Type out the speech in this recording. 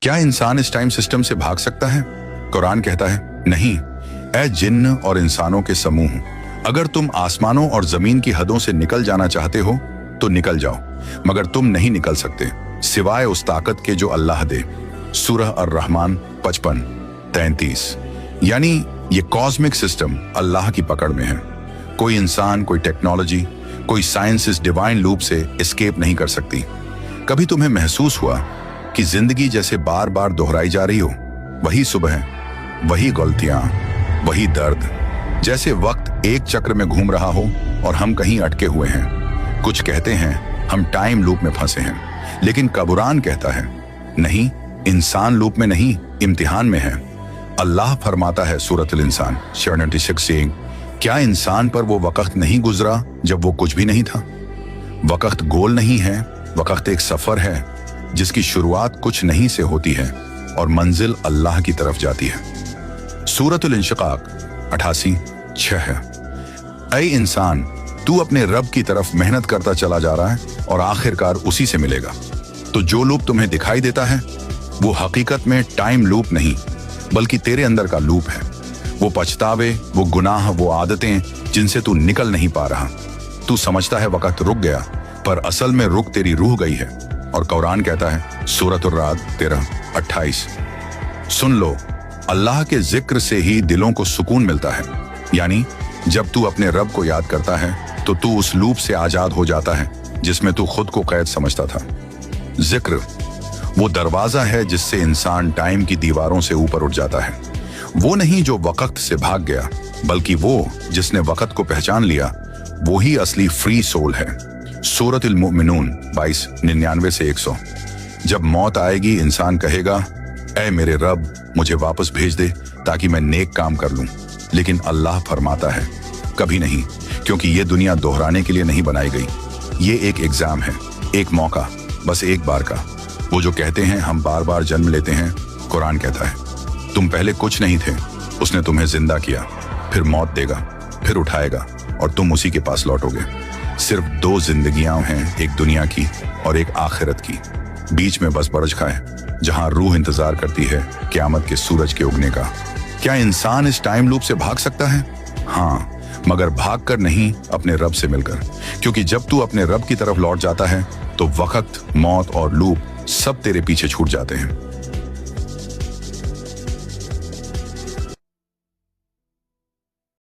क्या इंसान इस टाइम सिस्टम से भाग सकता है? कुरान कहता है नहीं। ऐ जिन्न और इंसानों के समूह, अगर तुम आसमानों और जमीन की हदों से निकल जाना चाहते हो तो निकल जाओ, मगर तुम नहीं निकल सकते सिवाय उस ताकत के जो अल्लाह दे। सूरह अर-रहमान 55-33। यानी ये कॉस्मिक सिस्टम अल्लाह की पकड़ में है। कोई इंसान, कोई टेक्नोलॉजी, कोई साइंस इस डिवाइन लूप से एस्केप नहीं कर सकती। कभी तुम्हें महसूस हुआ कि जिंदगी जैसे बार बार दोहराई जा रही हो? वही सुबह, वही गलतियां, वही दर्द, जैसे वक्त एक चक्र में घूम रहा हो और हम कहीं अटके हुए हैं। कुछ कहते हैं हम टाइम लूप में फंसे हैं, लेकिन कुरान कहता है नहीं, इंसान लूप में नहीं, इम्तिहान में है। अल्लाह फरमाता है सूरत अल-इंसान 96 क्या इंसान पर वो वक्त नहीं गुजरा जब वो कुछ भी नहीं था? वक्त गोल नहीं है, वक्त एक सफर है जिसकी शुरुआत कुछ नहीं से होती है और मंजिल अल्लाह की तरफ जाती है। सूरत अल-इंशिकाक 88:6 है। ऐ इंसान, तू अपने रब की तरफ मेहनत करता चला जा रहा है और आखिरकार उसी से मिलेगा। तो जो लूप तुम्हें दिखाई देता है वो हकीकत में टाइम लूप नहीं, बल्कि तेरे अंदर का लूप है। वो पछतावे, वो गुनाह, वो आदतें जिनसे तू निकल नहीं पा रहा। तू समझता है वक्त रुक गया, पर असल में रुक तेरी रूह गई है। और कुरान कहता है सूरत उर-राद 13:28 सुन लो, अल्लाह के जिक्र से ही दिलों को सुकून मिलता है। यानी जब तू अपने रब को याद करता है तो तू उस लूप से आजाद हो जाता है जिसमें तू खुद को कैद समझता था। जिक्र वो दरवाजा है जिससे इंसान टाइम की दीवारों से ऊपर उठ जाता है। वो नहीं जो वक्त से भाग गया, बल्कि वो जिसने वक्त को पहचान लिया, वो ही असली फ्री सोल है। सूरत अल-मुमिनून 22-99-100 जब मौत आएगी इंसान कहेगा ऐ मेरे रब, मुझे वापस भेज दे ताकि मैं नेक काम कर लूं। लेकिन अल्लाह फरमाता है कभी नहीं, क्योंकि ये दुनिया दोहराने के लिए नहीं बनाई गई। ये एक एग्जाम है, एक मौका, बस एक बार का। वो जो कहते हैं हम बार बार जन्म लेते हैं, कुरान कहता है तुम पहले कुछ नहीं थे, उसने तुम्हें जिंदा किया, फिर मौत देगा, फिर उठाएगा और तुम उसी के पास लौटोगे। सिर्फ 2 जिंदगियां हैं, एक दुनिया की और एक आखिरत की। बीच में बस बरसखा है जहां रूह इंतजार करती है क़यामत के सूरज के उगने का। क्या इंसान इस टाइम लूप से भाग सकता है? हाँ, मगर भागकर नहीं, अपने रब से मिलकर। क्योंकि जब तू अपने रब की तरफ लौट जाता है तो वक्त, मौत और लूप सब तेरे पीछे छूट जाते हैं।